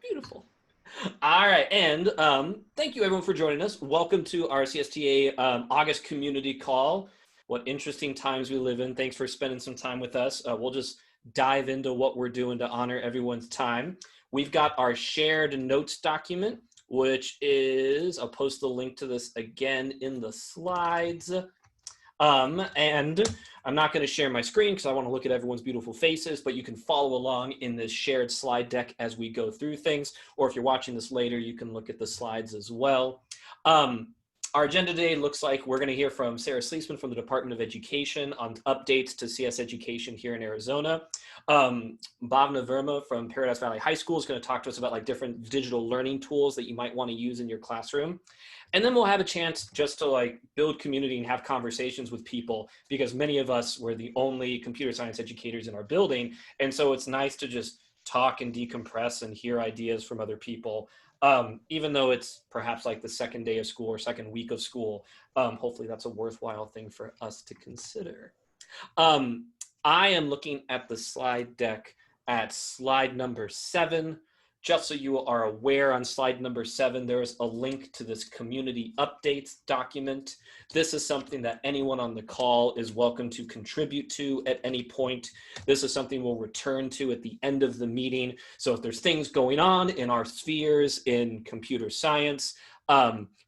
Beautiful. All right, and thank you everyone for joining us. Welcome to our CSTA August community call. What interesting times we live in. Thanks for spending some time with us. We'll just dive into what we're doing to honor everyone's time. We've got our shared notes document, which is, I'll post the link to this again in the slides. And I'm not going to share my screen because I want to look at everyone's beautiful faces, but you can follow along in this shared slide deck as we go through things. Or if you're watching this later, you can look at the slides as well. Our agenda today looks like we're going to hear from Sarah Sleasman from the Department of Education on updates to CS education here in Arizona. Bhavna Verma from Paradise Valley High School is going to talk to us about like different digital learning tools that you might want to use in your classroom. And then we'll have a chance just to like build community and have conversations with people, because many of us were the only computer science educators in our building. And so it's nice to just talk and decompress and hear ideas from other people. Even though it's perhaps like the second day of school or second week of school, hopefully that's a worthwhile thing for us to consider. I am looking at the slide deck at slide number 7. Just so you are aware, on slide number 7, there is a link to this community updates document. This is something that anyone on the call is welcome to contribute to at any point. This is something we'll return to at the end of the meeting. So if there's things going on in our spheres in computer science,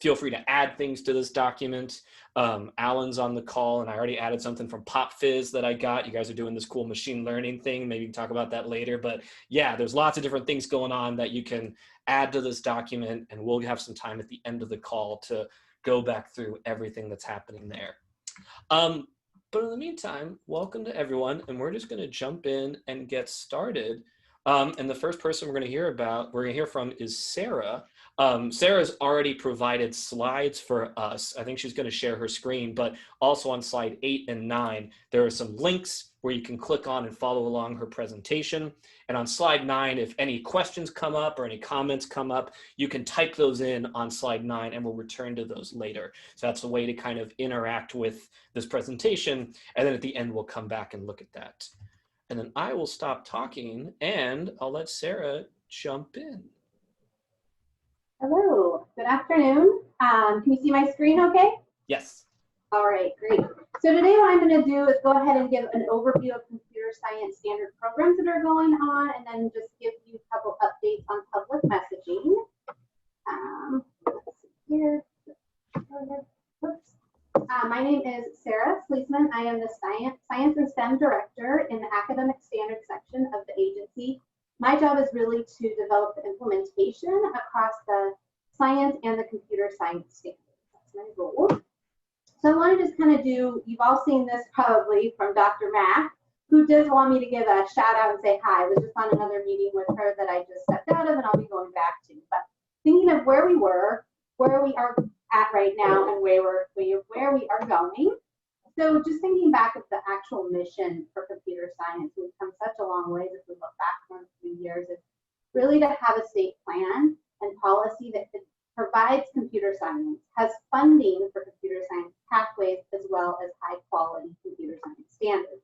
feel free to add things to this document. Alan's on the call, and I already added something from PopFizz that I got. You guys are doing this cool machine learning thing. Maybe we can talk about that later. But yeah, there's lots of different things going on that you can add to this document, and we'll have some time at the end of the call to go back through everything that's happening there. But in the meantime, welcome to everyone, and we're just going to jump in and get started. And the first person we're going to hear from is Sarah. Sarah's already provided slides for us. I think she's going to share her screen, but also on slide 8 and 9, there are some links where you can click on and follow along her presentation. And on slide 9, if any questions come up or any comments come up, you can type those in on slide 9 and we'll return to those later. So that's a way to kind of interact with this presentation. And then at the end, we'll come back and look at that. And then I will stop talking and I'll let Sarah jump in. Hello, good afternoon. Can you see my screen okay? Yes. All right, great. So today what I'm going to do is go ahead and give an overview of computer science standard programs that are going on, and then just give you a couple updates on public messaging. Let's see here. Oops. My name is Sarah Sleasman. I am the Science and STEM Director in the Academic Standards section of the agency. My job is really to develop the implementation across the science and the computer science standards. That's my goal. So I want to just kind of do, you've all seen this probably from Dr. Mack, who does want me to give a shout out and say hi. I was just on another meeting with her that I just stepped out of and I'll be going back to. But thinking of where we were, where we are at right now, and where we are going. So just thinking back at the actual mission for computer science, we've come such a long way if we look back from a few years. It's really to have a state plan and policy that provides computer science, has funding for computer science pathways, as well as high quality computer science standards.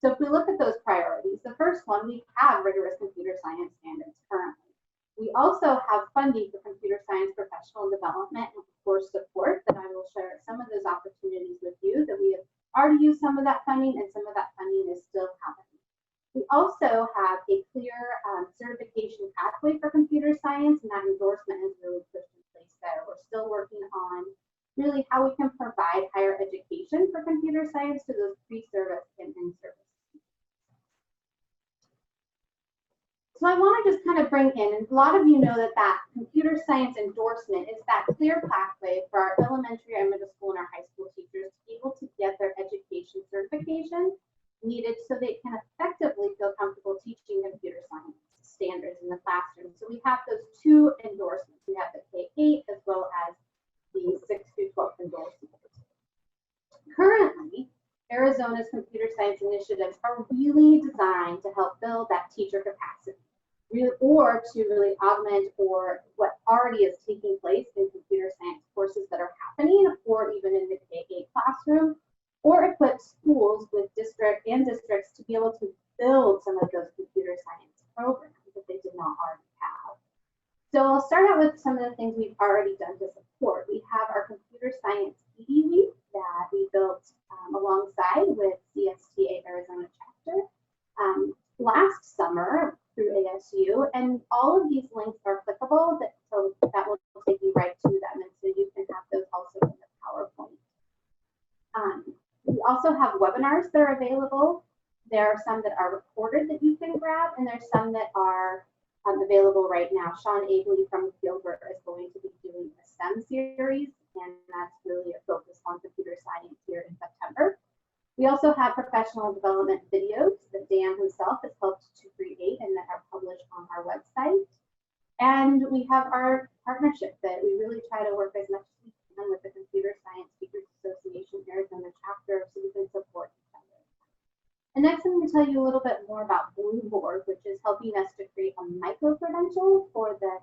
So if we look at those priorities, the first one, we have rigorous computer science standards currently. We also have funding for computer science professional development and course support that I will share some of those opportunities with you, that we have already used some of that funding and some of that funding is still happening. We also have a clear certification pathway for computer science, and that endorsement is really pushed in place there. We're still working on really how we can provide higher education for computer science to those pre-service and in-service. So I want to just kind of bring in, and a lot of you know that that computer science endorsement is that clear pathway for our elementary and middle school and our high school teachers to be able to get their education certification needed so they can effectively feel comfortable teaching computer science standards in the classroom. So we have those two endorsements. We have the K-8 as well as the 6 through 12 endorsements. Currently, Arizona's computer science initiatives are really designed to help build that teacher capacity, or to really augment or what already is taking place in computer science courses that are happening, or even in the K-8 classroom, or equip schools with districts to be able to build some of those computer science programs. If not already have. So I'll start out with some of the things we've already done to support. We have our computer science PD week that we built alongside with CSTA-Arizona chapter last summer through ASU, and all of these links are clickable, so that will take you right to them, and so you can have those also in the PowerPoint. We also have webinars that are available. There are some that are recorded that you can grab, and there's some that are available right now. Sean Abley from Gilbert is going to be doing a STEM series, and that's really a focus on computer science here in September. We also have professional development videos that Dan himself has helped to create and that are published on our website. And we have our partnership that we really try to work as much as we can with the Computer Science Teachers Association Arizona chapter so we can support each other. And next I'm going to tell you a little bit more about Blueboard, which is helping us to create a micro-credential for the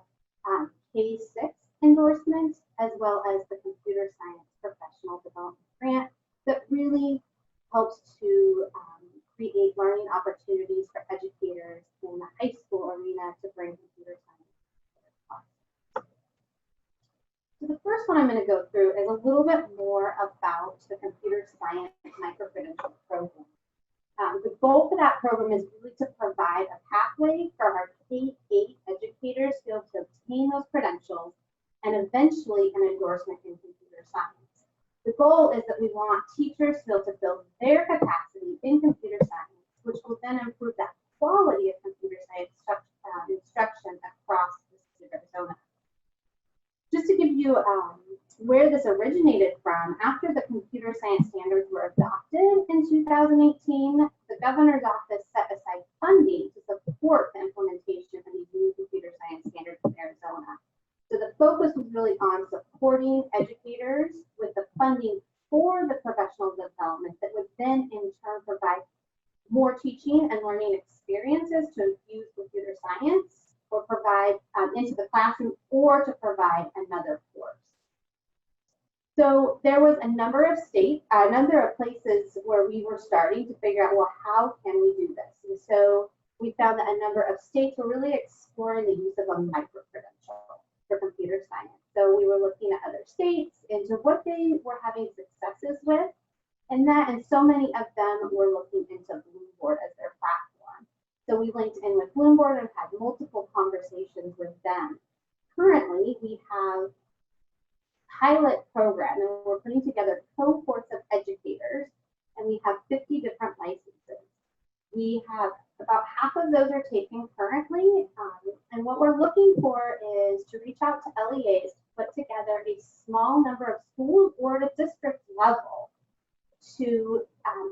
K-6 endorsement, as well as the Computer Science Professional Development Grant that really helps to create learning opportunities for educators in the high school arena to bring computer science to their class. So the first one I'm going to go through is a little bit more about the Computer Science Micro-Credential Program. The goal for that program is really to provide a pathway for our K-8 educators to be able to obtain those credentials and eventually an endorsement in computer science. The goal is that we want teachers to be able to build their capacity in computer science, which will then improve that quality of computer science instruction across the state of Arizona. Just to give you where this originated from, after the computer science standards were adopted in 2018, the governor's office set aside funding to support the implementation of these new computer science standards in Arizona. So the focus was really on supporting educators with the funding for the professional development that would then in turn provide more teaching and learning experiences to infuse computer science or provide into the classroom or to provide another course. So there was a number of places where we were starting to figure out, well, how can we do this? And so we found that a number of states were really exploring the use of a micro-credential for computer science. So we were looking at other states into what they were having successes with, and so many of them were looking into Blueboard as their platform. So we linked in with Blueboard and had multiple conversations with them. Currently, we have pilot program, and we're putting together cohorts of educators, and we have 50 different licenses. We have about half of those are taken currently, and what we're looking for is to reach out to LEAs to put together a small number of schools or at a district level to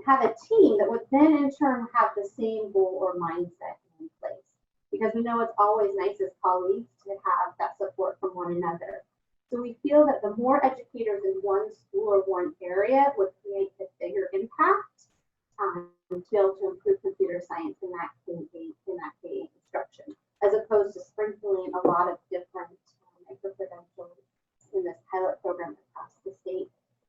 have a team that would then in turn have the same goal or mindset in place. Because we know it's always nice as colleagues to have that support from one another. So we feel that the more educators in one school or one area would create a bigger impact to be able to improve computer science in that K instruction, as opposed to sprinkling a lot of different micro-credentials in this pilot program across the state.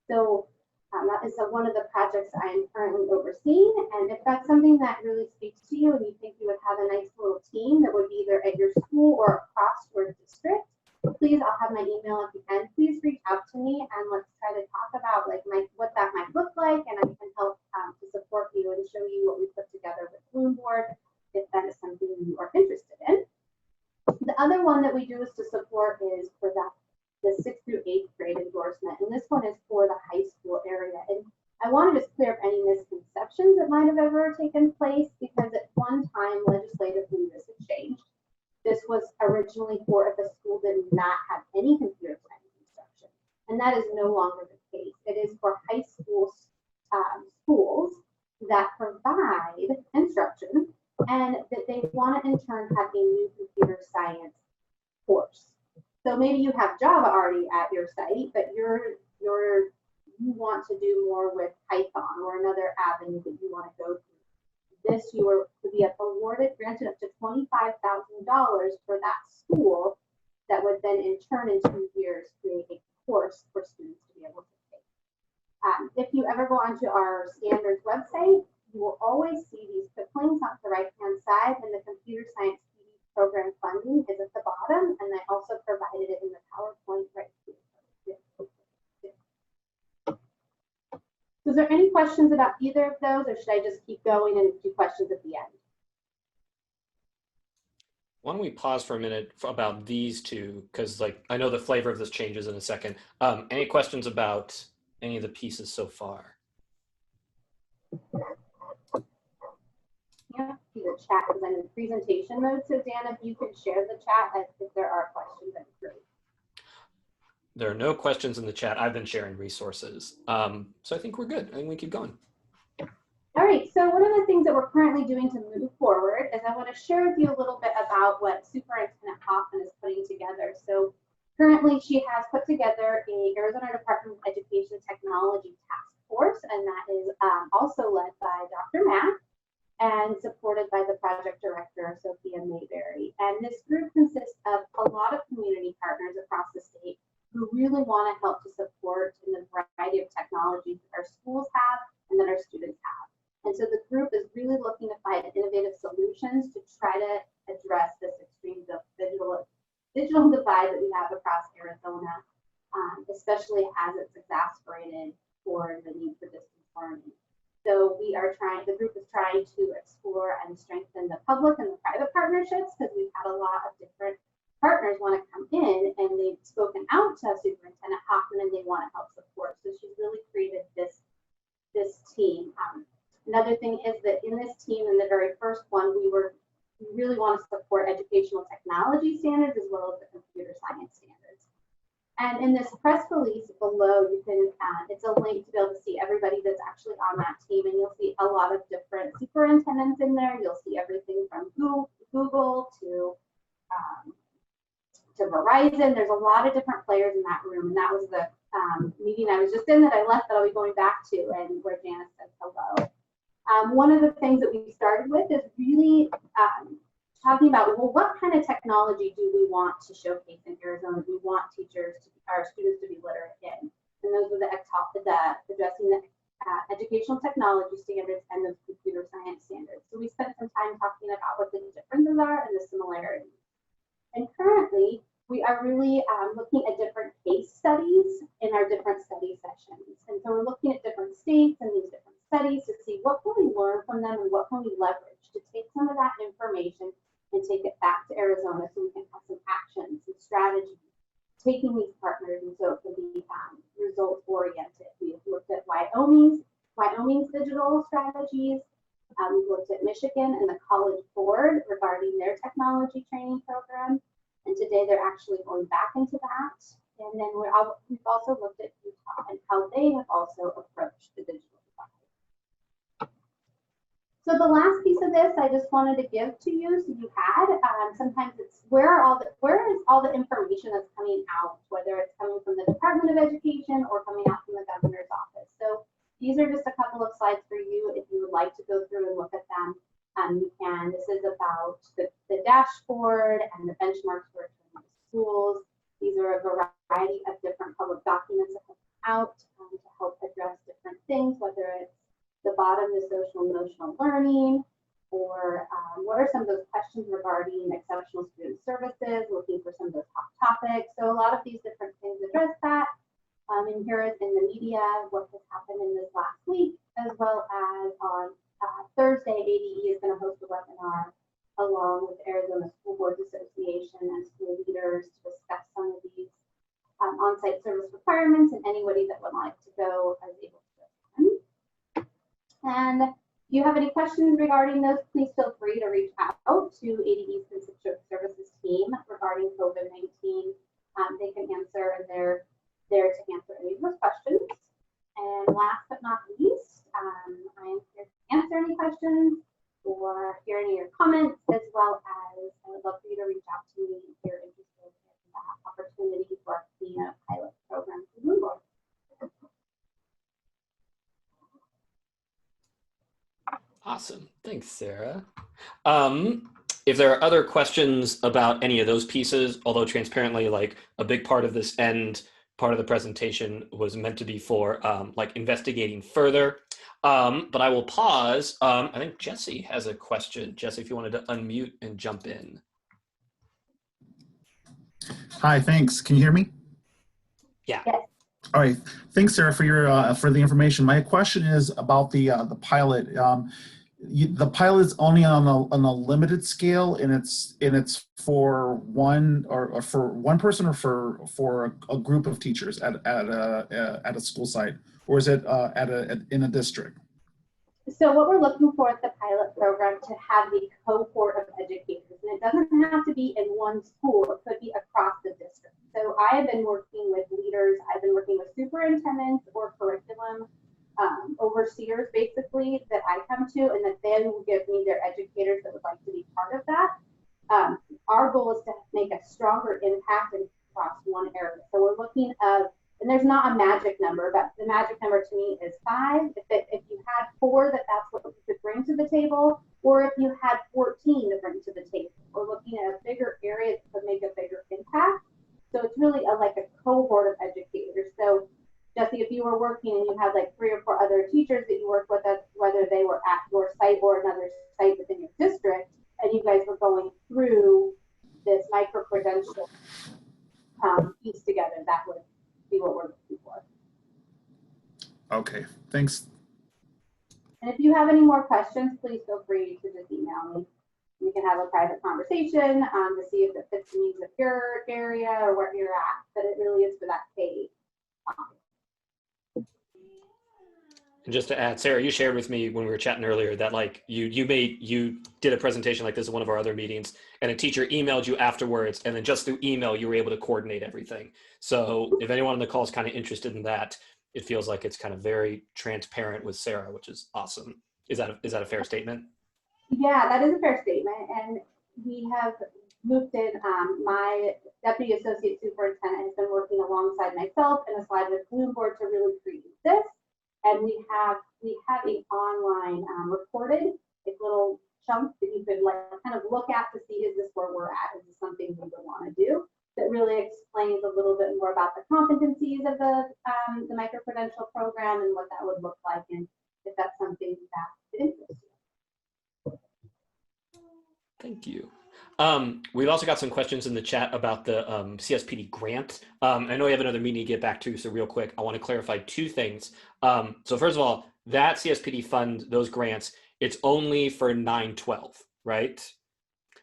So that is one of the projects I am currently overseeing, and if that's something that really speaks to you and you think you would have a nice little team that would be either at your school or across your district, please, I'll have my email at the end. Please reach out to me and let's try to talk about what that might look like, and I can help to support you and show you what we put together with Blueboard if that is something you are interested in. The other one that we do is to support is for the 6th through 8th grade endorsement, and this one is for the high school area. And I want to just clear up any misconceptions that might have ever taken place, because at one time legislatively this had changed. This was originally for if a school did not have any computer science instruction, and that is no longer the case. It is for high school schools that provide instruction and that they want to in turn have a new computer science course. So maybe you have Java already at your site, but you want to do more with Python or another avenue that you want to go through. This you are to be granted up to $25,000 for that school that would then in turn in 2 years create a course for students to be able to take. If you ever go onto our standards website, you will always see these quick links on the right-hand side, and the Computer Science PD Program Fund funding is at the bottom, and I also provided it in the PowerPoint right here. So is there any questions about either of those, or should I just keep going and do questions at the end? Why don't we pause for a minute about these two? Because like I know the flavor of this changes in a second. Any questions about any of the pieces so far? Yeah, see the chat because I'm in presentation mode. So Dan, if you can share the chat if there are questions, that'd be great. There are no questions in the chat. I've been sharing resources. So I think we're good. I think we keep going. All right, so one of the things that we're currently doing to move forward is I want to share with you a little bit about what Superintendent Hoffman is putting together. So currently she has put together a Arizona Department of Education Technology Task Force, and that is also led by Dr. Mack and supported by the project director, Sophia Mayberry. And this group consists of a lot of community partners across the state who really want to help to support in the variety of technologies that our schools have and that our students have. And so the group is really looking to find innovative solutions to try to address this extreme digital divide that we have across Arizona, especially as it's exacerbated for the need for distance learning. So the group is trying to explore and strengthen the public and the private partnerships, because we've had a lot of different partners want to come in, and they've spoken out to Superintendent Hoffman and they want to help support. So she's really created this team. Another thing is that in this team, in the very first one, we really want to support educational technology standards as well as the computer science standards. And in this press release below, you can, it's a link to be able to see everybody that's actually on that team, and you'll see a lot of different superintendents in there. You'll see everything from Google to Verizon. There's a lot of different players in that room, and that was the meeting I was just in that I left that I'll be going back to, and where Janice said hello. One of the things that we started with is really talking about, well, what kind of technology do we want to showcase in Arizona? We want our students to be literate in. And those were addressing the educational technology standards and those computer science standards. So we spent some time talking about what the differences are and the similarities. And currently, we are really looking at different case studies in our different study sessions. And so we're looking at different states and these different studies to see what can we learn from them and what can we leverage to take some of that information and take it back to Arizona so we can have some actions and strategies, taking these partners, and so it can be results oriented. We've looked at Wyoming's digital strategies. We've looked at Michigan and the College Board regarding their technology training program. And today they're actually going back into that. And then we've also looked at Utah and how they have also approached the digital divide. So the last piece of this I just wanted to give to you, so you had, sometimes it's where is all the information that's coming out, whether it's coming from the Department of Education or coming out from the governor's office. So these are just a couple of slides for you if you would like to go through and look at them. You can. This is about the dashboard and the benchmarks for schools. These are a variety of different public documents that have come out to help address different things, whether it's the bottom, the social emotional learning, or what are some of those questions regarding exceptional student services, looking for some of those hot topics. So a lot of these different things address that. And here is in the media what has happened in this last week, as well as on Thursday, ADE is going to host a webinar along with Arizona School Boards Association and school leaders to discuss some of these on-site service requirements, and anybody that would like to go is able to go. And if you have any questions regarding those, please feel free to reach out to ADE's Constituent Services team regarding COVID-19. They can answer, and they're there to answer any of those questions. And last but not least, I am here to answer any questions or hear any of your comments, as well as I would love for you to reach out to me if you're interested in that opportunity for being a pilot program for Bloomberg. Awesome. Thanks, Sarah. If there are other questions about any of those pieces, although transparently, like a big part of this part of the presentation was meant to be for like investigating further. But I will pause. I think Jesse has a question. Jesse, if you wanted to unmute and jump in. Hi, thanks. Can you hear me? Yeah. Yes. All right. Thanks, Sarah, for the information. My question is about the pilot. The pilot is only on a limited scale, and it's for or for one person or for a group of teachers at a school site, or is it in a district? So what we're looking for at the pilot program to have the cohort of educators, and it doesn't have to be in one school, it could be across the district. So I have been working with leaders, I've been working with superintendents or curriculum overseers basically that I come to, and that they will give me their educators that would like to be part of that. Our goal is to make a stronger impact across one area. So we're looking at, and there's not a magic number, but the magic number to me is 5. If you had 4, that's what you could bring to the table, or if you had 14 to bring to the table. We're looking at a bigger area that could make a bigger impact. So it's really like a cohort of educators. So Jesse, if you were working and you had like 3 or 4 other teachers that you worked with, whether they were at your site or another site within your district, and you guys were going through this micro-credential piece together, that would be what we're looking for. Okay, thanks. And if you have any more questions, please feel free to just email me. We can have a private conversation to see if it fits the needs of your area or where you're at, but it really is for that paid. And just to add, Sarah, you shared with me when we were chatting earlier that like you did a presentation like this at one of our other meetings, and a teacher emailed you afterwards, and then just through email you were able to coordinate everything. So if anyone on the call is kind of interested in that, it feels like it's kind of very transparent with Sarah, which is awesome. Is that a fair statement? Yeah, that is a fair statement, and we have moved in. My deputy associate superintendent has been working alongside myself and a slide with Bloom board to really create this. And we have an online recorded little chunk that you could like kind of look at to see, is this where we're at? Is this something we would want to do? That really explains a little bit more about the competencies of the micro-credential program and what that would look like, and if that's something that interests you. Thank you. We've also got some questions in the chat about the CSPD grant. I know we have another meeting to get back to, so real quick, I want to clarify 2 things. So first of all, that CSPD fund, those grants, it's only for 9-12, right?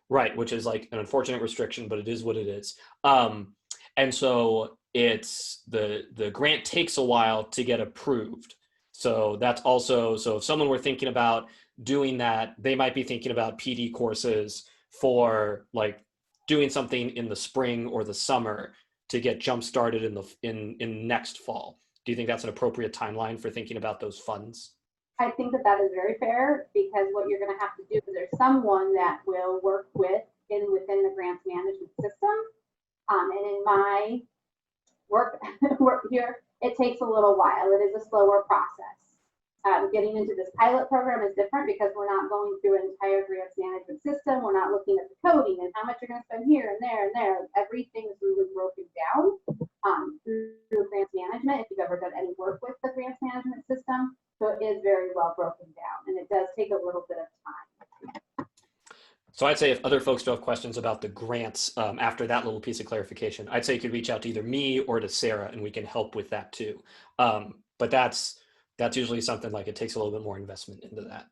Right, which is like an unfortunate restriction, but it is what it is. And so it's the grant takes a while to get approved. So that's also, so if someone were thinking about doing that, they might be thinking about PD courses for like doing something in the spring or the summer to get jump started in next fall. Do you think that's an appropriate timeline for thinking about those funds? I think that is very fair, because what you're going to have to do is there's someone that will work within the grants management system. And in my work here, it takes a little while. It is a slower process. Getting into this pilot program is different because we're not going through an entire grants management system. We're not looking at the coding and how much you're going to spend here and there and there. Everything is really broken down through grants management, if you've ever done any work with the grants management system. So it is very well broken down, and it does take a little bit of time. So I'd say if other folks do have questions about the grants after that little piece of clarification, I'd say you could reach out to either me or to Sarah, and we can help with that too. But that's usually something like it takes a little bit more investment into that.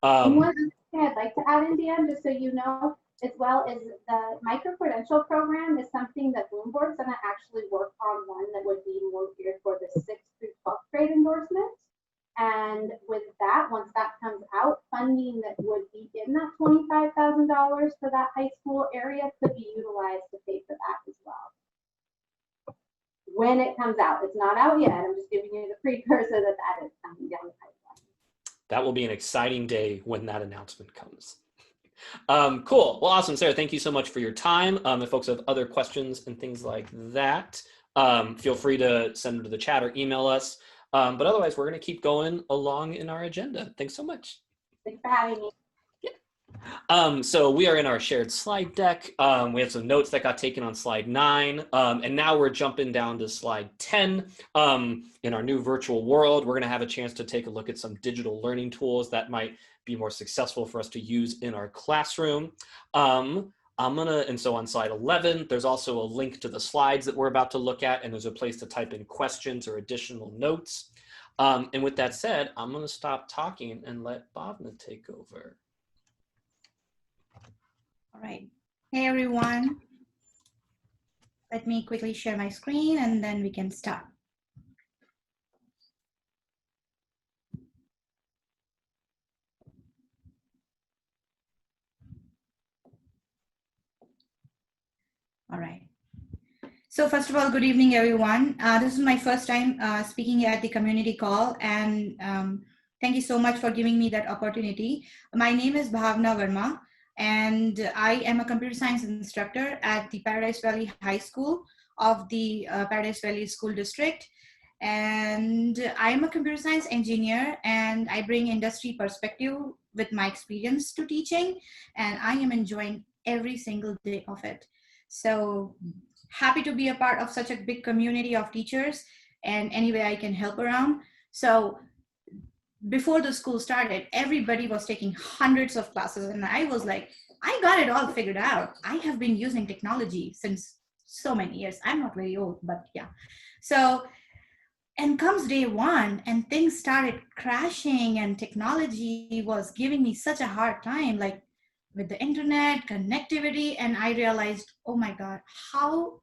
And one thing I'd like to add in, Dan, just so you know, as well, is the micro-credential program is something that Bloom Board's going to actually work on, one that would be more geared for the 6th through 12th grade endorsement. And with that, once that comes out, funding that would be in that $25,000 for that high school area could be utilized to pay for that as well. When it comes out, it's not out yet. I'm just giving you the precursor that is coming down the pipeline. That will be an exciting day when that announcement comes. Cool. Well, awesome, Sarah. Thank you so much for your time. If folks have other questions and things like that, feel free to send them to the chat or email us. But otherwise, we're going to keep going along in our agenda. Thanks so much. Thanks for having me. So we are in our shared slide deck. We have some notes that got taken on slide 9. And now we're jumping down to slide 10. In our new virtual world, we're going to have a chance to take a look at some digital learning tools that might be more successful for us to use in our classroom. And so on slide 11, there's also a link to the slides that we're about to look at, and there's a place to type in questions or additional notes. And with that said, I'm going to stop talking and let Bhavna take over. All right. Hey, everyone. Let me quickly share my screen and then we can start. All right. So first of all, good evening, everyone. This is my first time speaking at the community call, and thank you so much for giving me that opportunity. My name is Bhavna Verma, and I am a computer science instructor at the Paradise Valley High School of the Paradise Valley School District. And I am a computer science engineer, and I bring industry perspective with my experience to teaching, and I am enjoying every single day of it. So happy to be a part of such a big community of teachers, and any way I can help around. So before the school started, everybody was taking hundreds of classes, and I was like, I got it all figured out. I have been using technology since so many years. I'm not very old, but yeah. So, and comes day one and things started crashing, and technology was giving me such a hard time, like with the internet connectivity. And I realized, oh my God, how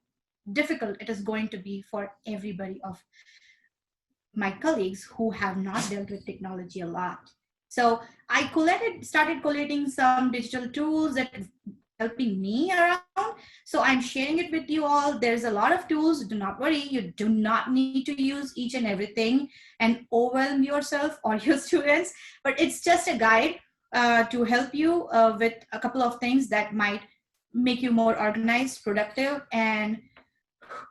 difficult it is going to be for everybody of my colleagues who have not dealt with technology a lot. So I started collating some digital tools that helping me around. So I'm sharing it with you all. There's a lot of tools. Do not worry. You do not need to use each and everything and overwhelm yourself or your students, but it's just a guide to help you with a couple of things that might make you more organized, productive, and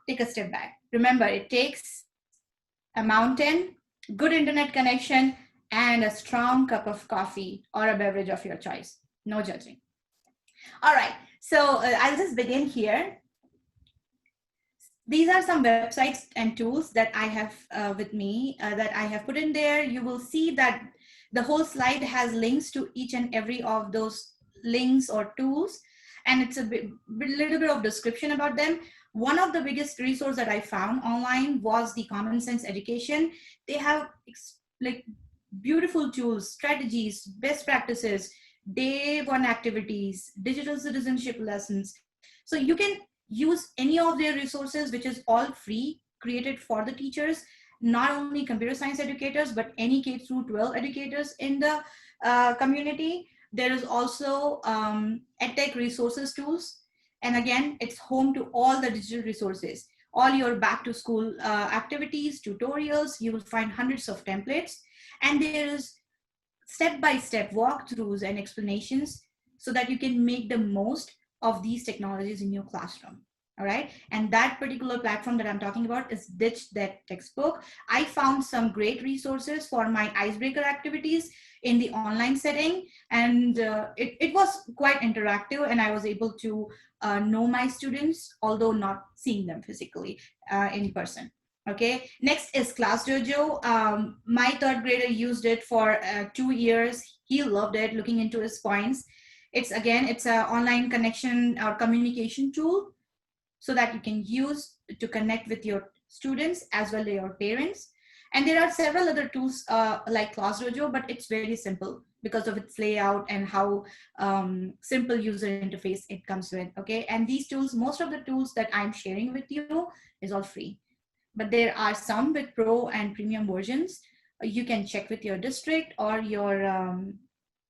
take a step back. Remember, it takes a mountain, good internet connection, and a strong cup of coffee or a beverage of your choice. No judging. All right, so I'll just begin here. These are some websites and tools that I have with me that I have put in there. You will see that the whole slide has links to each and every of those links or tools, and it's a little bit of description about them. One of the biggest resources that I found online was the Common Sense Education. They have like beautiful tools, strategies, best practices, day one activities, digital citizenship lessons. So you can use any of their resources, which is all free, created for the teachers, not only computer science educators, but any K through 12 educators in the community. There is also EdTech resources tools. And again, it's home to all the digital resources, all your back to school activities, tutorials. You will find hundreds of templates, and there is step-by-step walkthroughs and explanations so that you can make the most of these technologies in your classroom. All right, and that particular platform that I'm talking about is Ditch That Textbook. I found some great resources for my icebreaker activities in the online setting, and it was quite interactive, and I was able to know my students, although not seeing them physically in person. Okay, next is ClassDojo. My third grader used it for 2 years. He loved it, looking into his points. It's an online connection or communication tool so that you can use to connect with your students as well as your parents. And there are several other tools like ClassDojo, but it's very simple because of its layout and how simple user interface it comes with. Okay, and these tools, most of the tools that I'm sharing with you is all free. But there are some with pro and premium versions. You can check with your district or your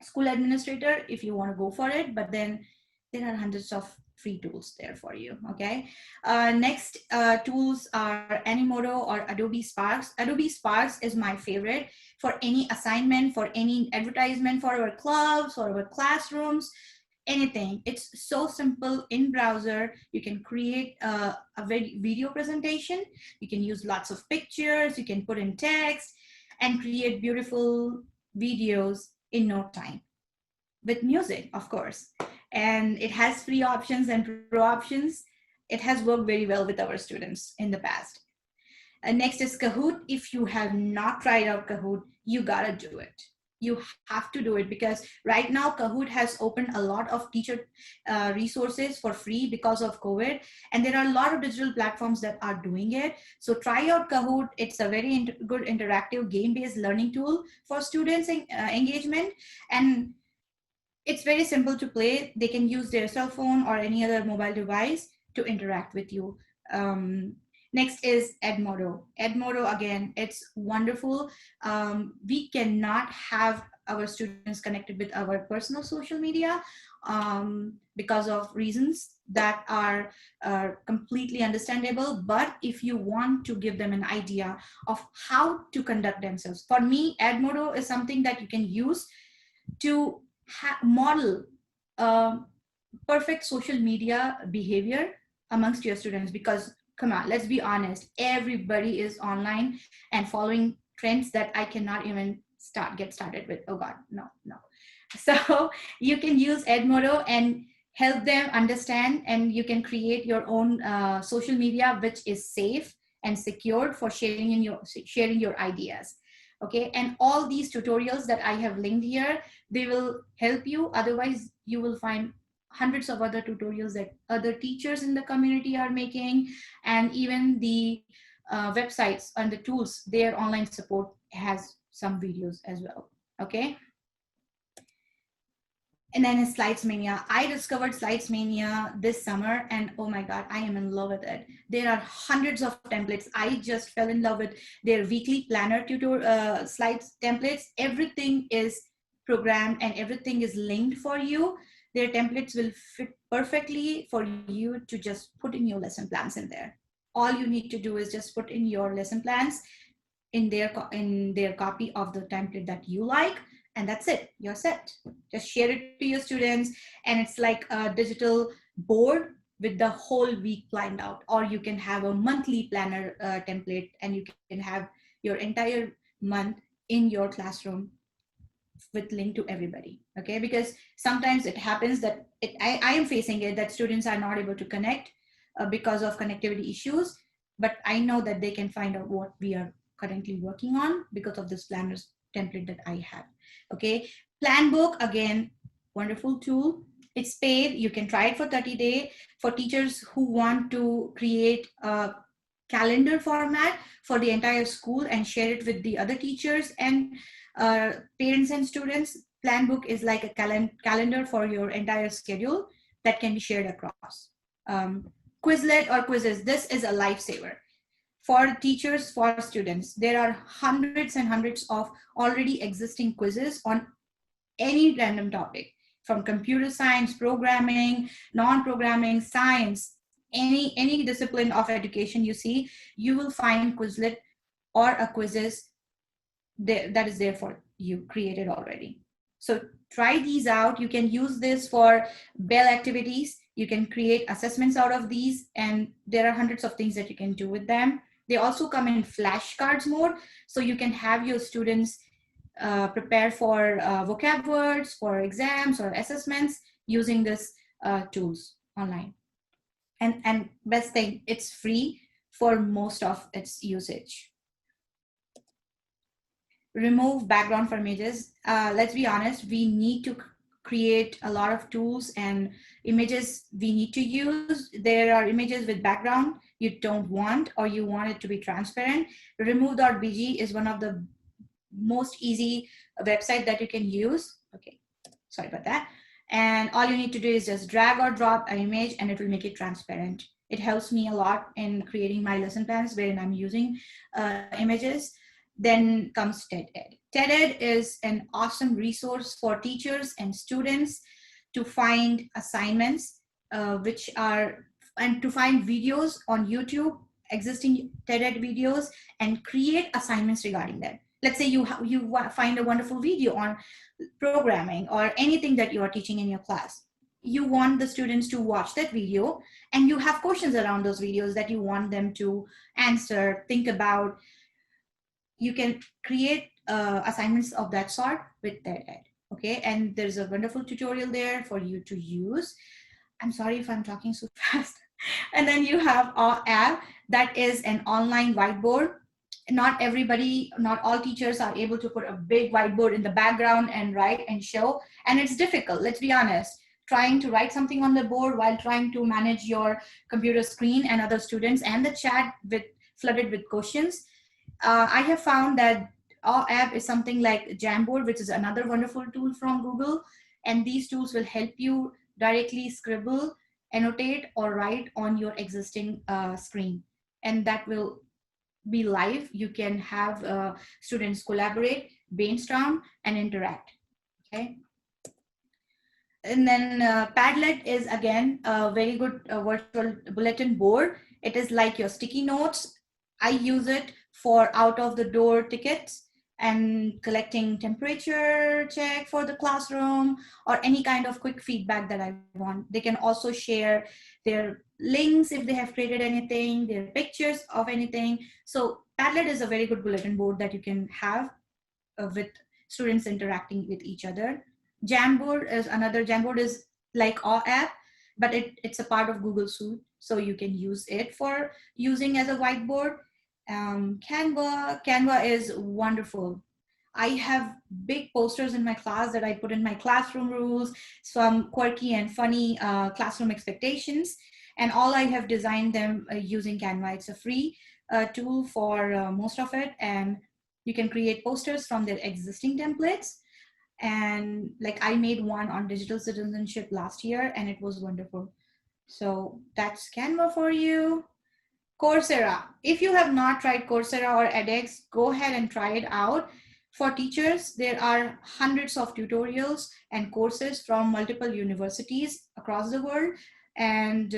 school administrator if you want to go for it, but then there are hundreds of free tools there for you. Okay, next tools are Animoto or Adobe Sparks. Adobe Sparks is my favorite for any assignment, for any advertisement, for our clubs, for our classrooms, anything. It's so simple in browser. You can create a video presentation. You can use lots of pictures. You can put in text and create beautiful videos in no time with music, of course. And it has free options and pro options. It has worked very well with our students in the past. Next is Kahoot. If you have not tried out Kahoot, you gotta do it. You have to do it, because right now Kahoot has opened a lot of teacher resources for free because of COVID, and there are a lot of digital platforms that are doing it. So try out Kahoot. It's a very good interactive game-based learning tool for students engagement, and it's very simple to play. They can use their cell phone or any other mobile device to interact with you. Next is Edmodo. Edmodo, again, it's wonderful. We cannot have our students connected with our personal social media because of reasons that are completely understandable. But if you want to give them an idea of how to conduct themselves, for me, Edmodo is something that you can use to model perfect social media behavior amongst your students. Because come on, let's be honest, everybody is online and following trends that I cannot even get started with. Oh God, no. So you can use Edmodo and help them understand, and you can create your own social media which is safe and secured for sharing your ideas. Okay, and all these tutorials that I have linked here, they will help you. Otherwise, you will find hundreds of other tutorials that other teachers in the community are making, and even the websites and the tools, their online support has some videos as well. Okay. And then SlidesMania. I discovered SlidesMania this summer, and oh my God, I am in love with it. There are hundreds of templates. I just fell in love with their weekly planner slides templates. Everything is programmed and everything is linked for you. Their templates will fit perfectly for you to just put in your lesson plans in there. All you need to do is just put in your lesson plans in their copy of the template that you like, and that's it. You're set. Just share it to your students, and it's like a digital board with the whole week planned out. Or you can have a monthly planner template, and you can have your entire month in your classroom with link to everybody. Okay, because sometimes it happens that I am facing it, that students are not able to connect because of connectivity issues, but I know that they can find out what we are currently working on because of this planners template that I have. Okay, Planbook, again, wonderful tool. It's paid. You can try it for 30 days. For teachers who want to create a calendar format for the entire school and share it with the other teachers and parents and students, Planbook is like a calendar for your entire schedule that can be shared across. Quizlet or quizzes, this is a lifesaver for teachers, for students. There are hundreds and hundreds of already existing quizzes on any random topic, from computer science, programming, non-programming, science, any discipline of education you see, you will find Quizlet or a quizzes that is there for you, created already. So try these out. You can use this for Bell activities. You can create assessments out of these, and there are hundreds of things that you can do with them. They also come in flashcards mode, so you can have your students prepare for vocab words, for exams or assessments using this tools online. And best thing, it's free for most of its usage. Remove background from images. Let's be honest, we need to create a lot of tools and images we need to use. There are images with background you don't want, or you want it to be transparent. Remove.bg is one of the most easy website that you can use. Okay, sorry about that. And all you need to do is just drag or drop an image and it will make it transparent. It helps me a lot in creating my lesson plans wherein I'm using images. Then comes TED-Ed. TED-Ed is an awesome resource for teachers and students to find assignments and to find videos on YouTube, existing TED-Ed videos, and create assignments regarding that. Let's say you find a wonderful video on programming or anything that you are teaching in your class. You want the students to watch that video, and you have questions around those videos that you want them to answer, think about. You can create assignments of that sort with TED-Ed. Okay, and there's a wonderful tutorial there for you to use. I'm sorry if I'm talking so fast. And then you have our app that is an online whiteboard. not everybody, not all teachers are able to put a big whiteboard in the background and write and show. And it's difficult, let's be honest, trying to write something on the board while trying to manage your computer screen and other students and the chat flooded with questions. I have found that our app is something like Jamboard, which is another wonderful tool from Google. And these tools will help you directly scribble, annotate, or write on your existing screen. And that will be live. You can have students collaborate, brainstorm, and interact. Okay. And then Padlet is again a very good virtual bulletin board. It is like your sticky notes. I use it for out of the door tickets and collecting temperature check for the classroom or any kind of quick feedback that I want. They can also share their links if they have created anything, their pictures of anything. So Padlet is a very good bulletin board that you can have with students interacting with each other. Jamboard is another. Jamboard is like our app, but it's a part of Google Suite, so you can use it for using as a whiteboard. Canva is wonderful. I have big posters in my class that I put in my classroom rules, some quirky and funny classroom expectations, and all I have designed them using Canva. It's a free tool for most of it, and you can create posters from their existing templates. And like I made one on digital citizenship last year and it was wonderful. So that's Canva for you. Coursera. If you have not tried Coursera or edX, go ahead and try it out. For teachers, there are hundreds of tutorials and courses from multiple universities across the world. And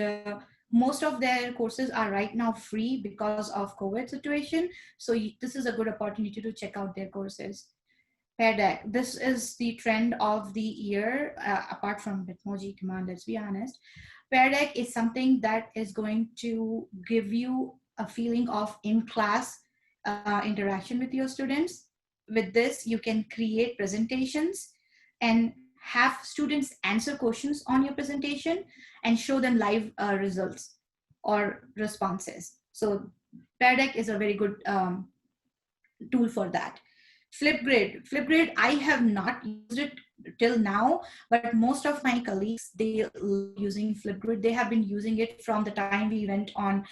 most of their courses are right now free because of COVID situation. So this is a good opportunity to check out their courses. Pear Deck. This is the trend of the year, apart from Bitmoji command, let's be honest. Pear Deck is something that is going to give you a feeling of in-class interaction with your students. With this, you can create presentations and have students answer questions on your presentation and show them live results or responses. So Pear Deck is a very good tool for that. Flipgrid, I have not used it till now, but most of my colleagues, they love using Flipgrid. They have been using it from the time we went on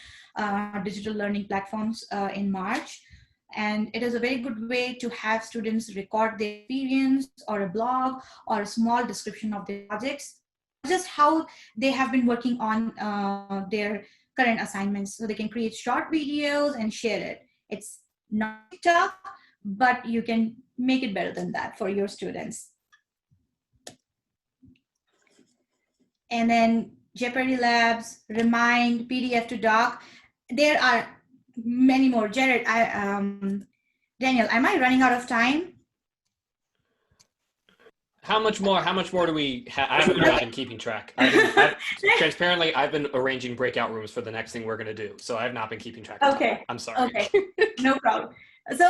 digital learning platforms in March. And it is a very good way to have students record their experience or a blog or a small description of their projects, just how they have been working on their current assignments. So they can create short videos and share it. It's not TikTok, but you can make it better than that for your students. And then Jeopardy Labs, Remind, PDF to Doc. There are many more. Jared, Daniel, am I running out of time? How much more do we have? I haven't really been keeping track. Transparently, I've been arranging breakout rooms for the next thing we're going to do. So I've not been keeping track of time. I'm sorry. Okay, no problem. So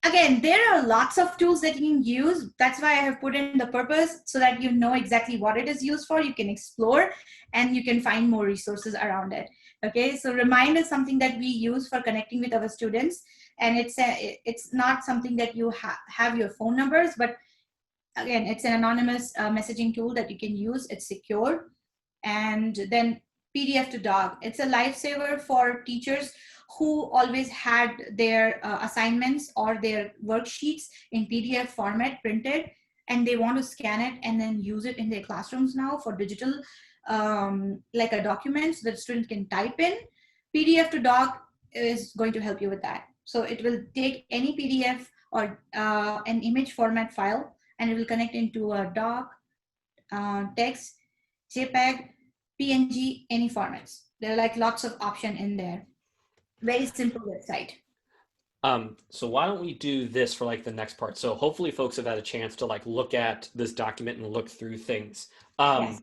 again, there are lots of tools that you can use. That's why I have put in the purpose so that you know exactly what it is used for. You can explore and you can find more resources around it. Okay, so Remind is something that we use for connecting with our students. And it's not something that you have your phone numbers, but again, it's an anonymous messaging tool that you can use. It's secure. And then PDF to Doc. It's a lifesaver for teachers who always had their assignments or their worksheets in PDF format printed, and they want to scan it and then use it in their classrooms now for digital, like a document so that students can type in. PDF to Doc is going to help you with that. So it will take any PDF or an image format file, and it will connect into a doc, text, JPEG, PNG, any formats. There are like lots of options in there. Very simple website. So why don't we do this for like the next part? So hopefully folks have had a chance to like look at this document and look through things. Yes.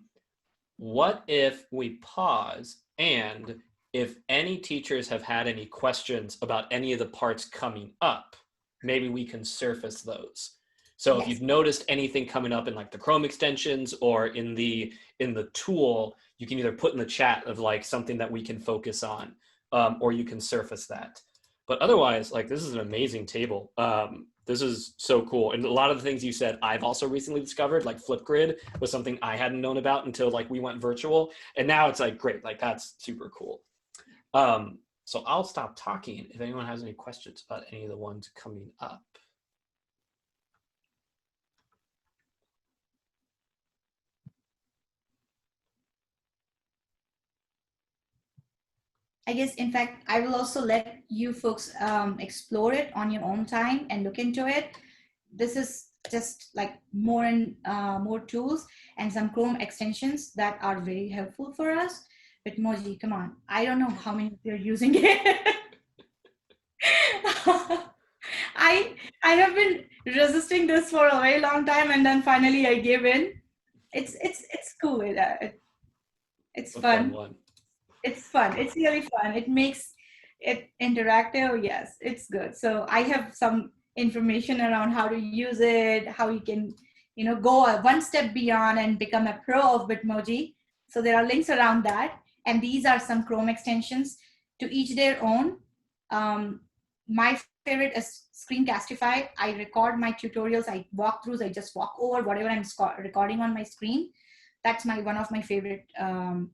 What if we pause, and if any teachers have had any questions about any of the parts coming up, maybe we can surface those. So Yes. if you've noticed anything coming up in like the Chrome extensions or in the tool, you can either put in the chat of like something that we can focus on, or you can surface that. But otherwise, like, this is an amazing table. This is so cool. And a lot of the things you said, I've also recently discovered, like Flipgrid was something I hadn't known about until like we went virtual. And now it's like, great, like that's super cool. So I'll stop talking if anyone has any questions about any of the ones coming up. I guess, in fact, I will also let you folks explore it on your own time and look into it. This is just like more and more tools and some Chrome extensions that are very helpful for us. Bitmoji, come on. I don't know how many of you are using it. I have been resisting this for a very long time, and then finally I gave in. It's cool. It's fun. It's fun. It's really fun. It makes it interactive. Yes, it's good. So I have some information around how to use it, how you can, you know, go one step beyond and become a pro of Bitmoji. So there are links around that. And these are some Chrome extensions, to each their own. My favorite is Screencastify. I record my tutorials, I walk throughs, I just walk over whatever I'm recording on my screen. That's one of my favorite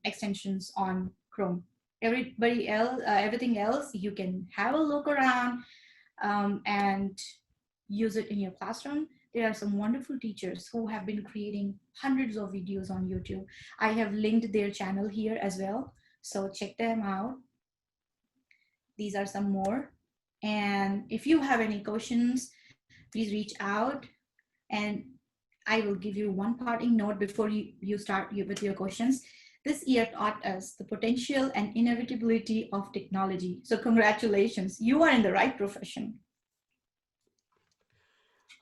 extensions on Chrome. Everybody else, everything else, you can have a look around and use it in your classroom. There are some wonderful teachers who have been creating hundreds of videos on YouTube. I have linked their channel here as well, so check them out. These are some more. And if you have any questions, please reach out, and I will give you one parting note before you start with your questions. This year taught us the potential and inevitability of technology. So congratulations, you are in the right profession.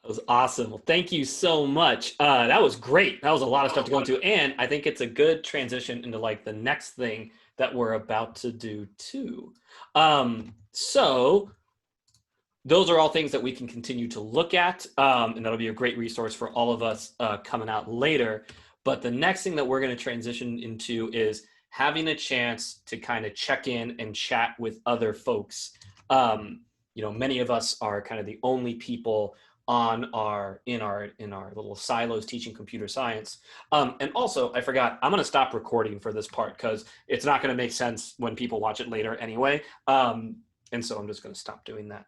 That was awesome. Well, thank you so much. That was great. That was a lot of stuff to go into. And I think it's a good transition into like the next thing that we're about to do too. So those are all things that we can continue to look at. And that'll be a great resource for all of us coming out later. But the next thing that we're going to transition into is having a chance to kind of check in and chat with other folks. You know, many of us are kind of the only people on in our little silos teaching computer science. And also, I forgot, I'm going to stop recording for this part because it's not going to make sense when people watch it later anyway. And so I'm just going to stop doing that.